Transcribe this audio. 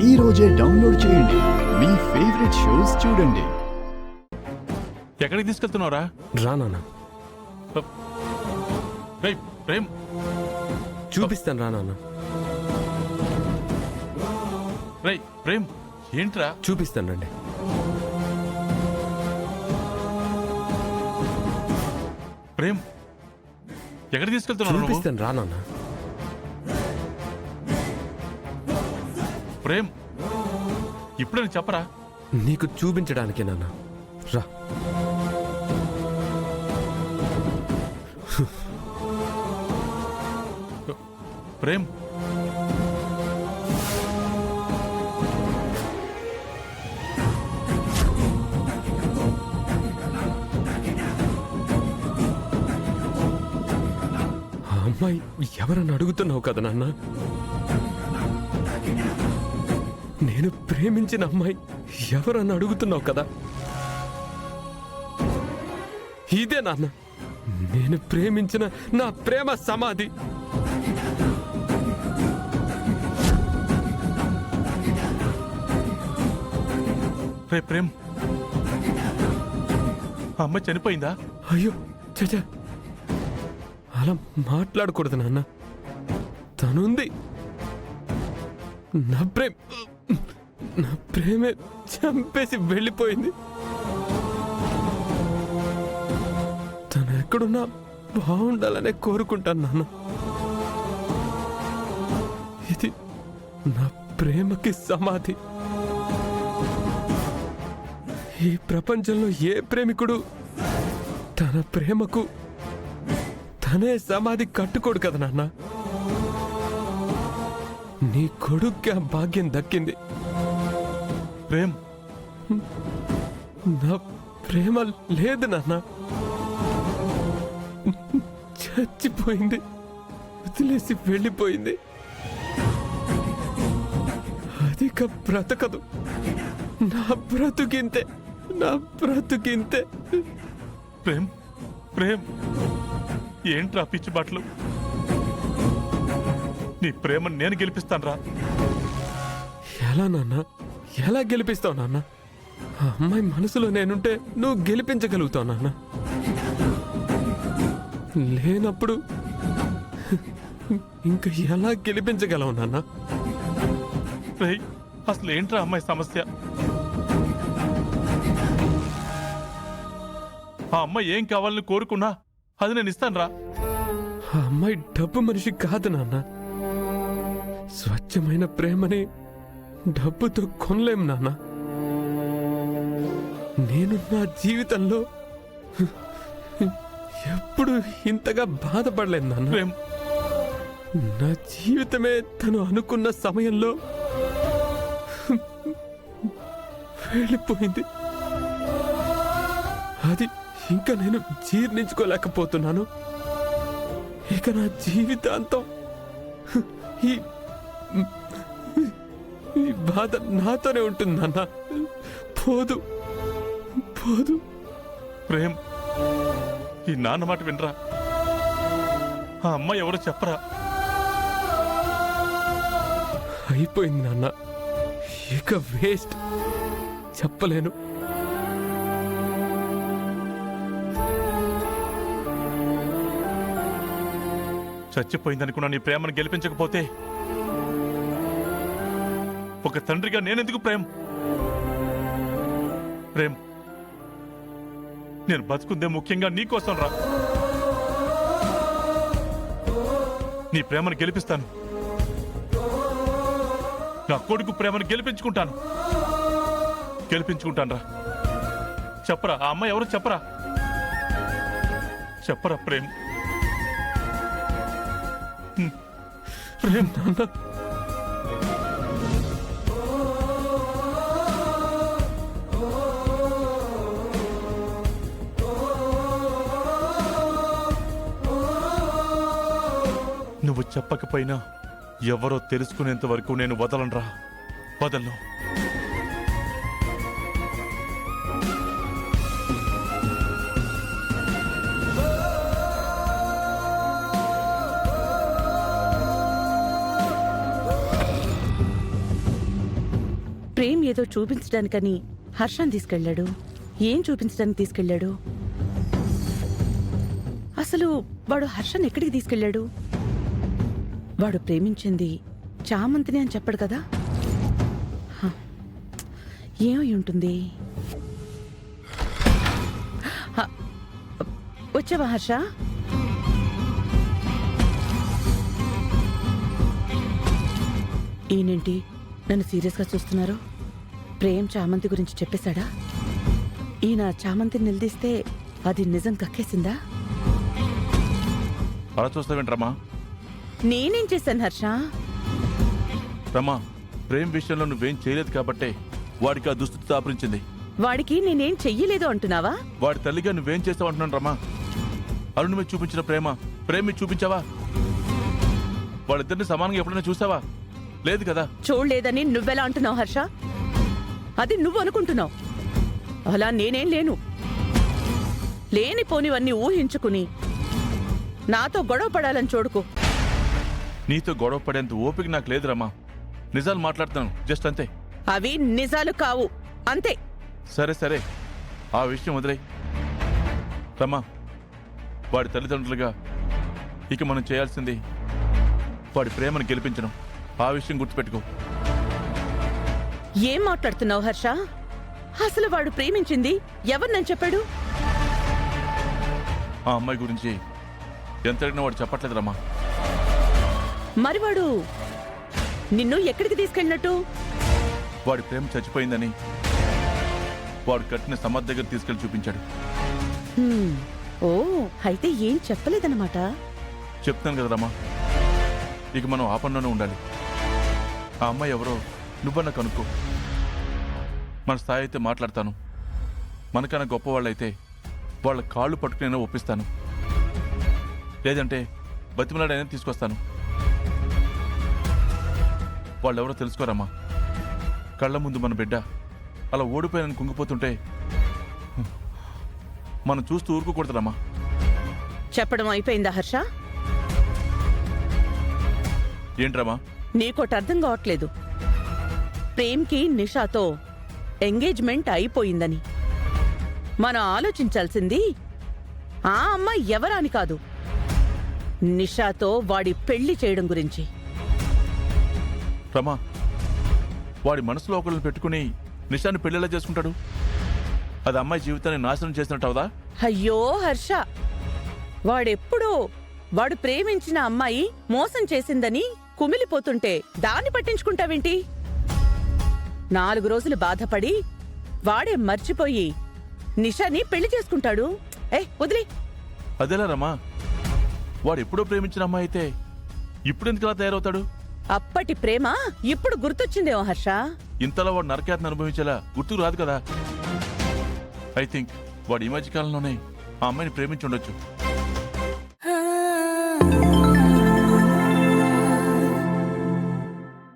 ఈ రోజే డౌన్లోడ్ చేయండి. మీ ఫేవరెట్ షోస్ చూడండి. ఎక్కడికి తీసుకెళ్తున్నావురా? రా నాన్న, రేయ్ ప్రేమ్, చూపిస్తాను రా నాన్న, రేయ్ ప్రేమ్, ఏంట్రా? చూపిస్తాను రండి. ప్రేమ్, ఎక్కడికి తీసుకెళ్తున్నావు? చూపిస్తాను రా నాన్న. ప్రేమ్, ఇప్పుడు నేను చెప్పరా? నీకు చూపించడానికే నాన్న, రా. ప్రేమ్, ఆ అమ్మాయి ఎవరని అడుగుతున్నావు కదా నాన్న? నేను ప్రేమించిన అమ్మాయి ఎవరని అడుగుతున్నావు కదా? ఇదే నాన్న నేను ప్రేమించిన నా ప్రేమ సమాధి. రే ప్రేమ్, ఆ అమ్మాయి చనిపోయిందా? అయ్యో చచా, అలా మాట్లాడకూడదు నాన్న. తనుంది. నా ప్రేమే చంపేసి వెళ్ళిపోయింది. తను ఎక్కడున్నా బాగుండాలనే కోరుకుంటాను నాన్న. ఇది నా ప్రేమకి సమాధి. ఈ ప్రపంచంలో ఏ ప్రేమికుడు తన ప్రేమకు తనే సమాధి కట్టుకోడు కదా నాన్న. నీ కొడుక్కి ఆ భాగ్యం దక్కింది. ప్రేమ్, నా ప్రేమ లేదు నాన్న, చచ్చిపోయింది, వదిలేసి వెళ్ళిపోయింది. అదిక బ్రతకదు. నా బ్రతుకింతే, నా బ్రతుకింతే. ప్రేమ్, ప్రేమ్, ఏంట్రా పిచ్చి బట్టలు? నీ ప్రేమను నేను గెలిపిస్తానురా. ఎలా నాన్న, ఎలా గెలిపిస్తావు నాన్న? ఆ అమ్మాయి మనసులో నేనుంటే నువ్వు గెలిపించగలుగుతావు నాన్న. లేనప్పుడు ఇంకా ఎలా గెలిపించగలవు నాన్న? రేయ్, అసలు ఏంట్రా అమ్మాయి సమస్య? ఆ అమ్మాయి ఏం కావాలని కోరుకున్నా అది నేను ఇస్తానురా. ఆ అమ్మాయి డబ్బు మనిషి కాదు నాన్న. స్వచ్ఛమైన ప్రేమని డబ్బుతో కొనలేం నాన్న. నేను నా జీవితంలో ఎప్పుడు ఇంతగా బాధపడలేదు నాన్న. ప్రేమ్, నా జీవితమే తను అనుకున్న సమయంలో వెళ్ళిపోయింది. అది ఇంకా నేను జీర్ణించుకోలేకపోతున్నాను. ఇక నా జీవితాంతం ఈ ఈ బాధ నాతోనే ఉంటుంది నాన్న. పోదు పోదు. ప్రేమ్, ఈ నాన్న మాట వినరా. ఆ అమ్మాయి ఎవరో చెప్పరా. అయిపోయింది నాన్న, ఇక వేస్ట్. చెప్పలేను. చచ్చిపోయిందనుకున్నా నీ ప్రేమను గెలిపించకపోతే ఒక తండ్రిగా నేనెందుకు ప్రేమ్? ప్రేమ్, నేను బతుకుందే ముఖ్యంగా నీకోసం రా. నీ ప్రేమను గెలిపిస్తాను. నా కొడుకు ప్రేమను గెలిపించుకుంటాను రా. చెప్పరా, ఆ అమ్మాయి ఎవరు చెప్పరా? చెప్పరా ప్రేమ్. ప్రేమ్ నాన్న, నువ్వు చెప్పకపోయినా ఎవరో తెలుసుకునేంత వరకు నేను వదలను. ప్రేమ్ ఏదో చూపించడానికని హర్షాన్ని తీసుకెళ్ళాడు. ఏం చూపించడానికి తీసుకెళ్ళాడు? అసలు వాడు హర్షన్ ఎక్కడికి తీసుకెళ్ళాడు? వాడు ప్రేమించింది చామంతిని అని చెప్పడు కదా. హ, ఏమై ఉంటుంది? హ, వచ్చావా హర్ష? ఈయనేంటి నన్ను సీరియస్గా చూస్తున్నారు? ప్రేమ్ చామంతి గురించి చెప్పేశాడా? ఈయన చామంతిని నిలదీస్తే అది నిజం కక్కేసిందా? అలా చూస్తావేంటి రమా? నేనేం చేశాను హర్ష? రమా, ప్రేమ్ విషయంలో నువ్వేం చేయలేదు కాబట్టే వాడికి ఆ దుస్థితి దాపురించింది. వాడికి నేనేం చెయ్యలేదు అంటున్నావా? వాడి తల్లిగా నువ్వేం చేస్తావు అంటున్నాను రమా. అరుణ్ మీద చూపించిన ప్రేమ మీద చూపించావా? వాళ్ళిద్దరిని సమానంగా ఎప్పుడైనా చూసావా? లేదు కదా. చూడలేదని నువ్వెలా అంటున్నావు హర్ష? అది నువ్వు అనుకుంటున్నావు. అలా నేనేం లేను. లేనిపోనివన్నీ ఊహించుకుని నాతో గొడవ పడాలని చూడుకో. నీతో గొడవ పడేంత ఓపిక నాకు లేదు రమా. నిజాలు మాట్లాడుతాను, జస్ట్ అంతే. అవి నిజాలు కావు, అంతే. సరే సరే, ఆ విషయం వదిలేయ్ రమా. వాడి తల్లిదండ్రులుగా ఇక మనం చేయాల్సింది వాడి ప్రేమను గెలిపించడం. ఆ విషయం గుర్తుపెట్టుకో. ఏం మాట్లాడుతున్నావు హర్ష? అసలు వాడు ప్రేమించింది ఎవరినని చెప్పాడు? ఆ అమ్మాయి గురించి ఎంత అడిగినా వాడు చెప్పట్లేదు రమా. మరి వాడు నిన్ను ఎక్కడికి తీసుకెళ్ళినట్టు? వాడి ప్రేమ చచ్చిపోయిందని వాడు కట్టిన సమాధి దగ్గర తీసుకెళ్లి చూపించాడు. హ్మ్. ఓ, అయితే ఏం చెప్పలేదన్నమాట. చెప్తాను కదా రమా, ఇక మనం ఆ పనిలోనే ఉండాలి. ఆ అమ్మాయి ఎవరో నువ్వన్నా కనుక్కో. మన స్థాయి అయితే మాట్లాడతాను, మనకన్నా గొప్పవాళ్ళైతే వాళ్ళ కాళ్ళు పట్టుకునే ఒప్పిస్తాను, లేదంటే బతిమలాడైనా తీసుకొస్తాను. వాళ్ళెవరో తెలుసుకోరమ్మా. కళ్ళ ముందు మన బిడ్డ అలా ఓడిపోయినని కుంగిపోతుంటే మనం చూస్తూ ఊరుకోకూడదురమ్మా. చెప్పడం అయిపోయిందా హర్ష? ఏంట్రమ్మా? నీకోటి అర్థం కావట్లేదు. ప్రేమ్కి నిషాతో ఎంగేజ్మెంట్ అయిపోయిందని. మనం ఆలోచించాల్సింది ఆ అమ్మాయి ఎవరాని కాదు, నిషాతో వాడి పెళ్లి చేయడం గురించి. రమా, వాడి మనసులో ఒకళ్ళని పెట్టుకుని నిషాన్ని పెళ్లిలా చేసుకుంటాడు. అది అమ్మాయి జీవితాన్ని నాశనం చేసినట్టు అవదా? అయ్యో హర్ష, వాడెప్పుడో వాడు ప్రేమించిన అమ్మాయి మోసం చేసిందని కుమిలిపోతుంటే దాన్ని పట్టించుకుంటావేంటి? 4 రోజులు బాధపడి వాడే మర్చిపోయి నిషాని పెళ్లి చేసుకుంటాడు. వదిలే. అదేలా రమా, వాడు ఎప్పుడో ప్రేమించిన అమ్మాయి అయితే ఇప్పుడెందుకు ఇలా తయారవుతాడు? అప్పటి ప్రేమ ఇప్పుడు గుర్తొచ్చిందేమో హర్ష. ఇంతలో వాడు నరకేతను అనుభవించేలా గుర్తుకు రాదు కదా. ఐ థింక్ వాడు ఈ మధ్య కాలంలోనే ఆ అమ్మాయిని ప్రేమించి ఉండొచ్చు.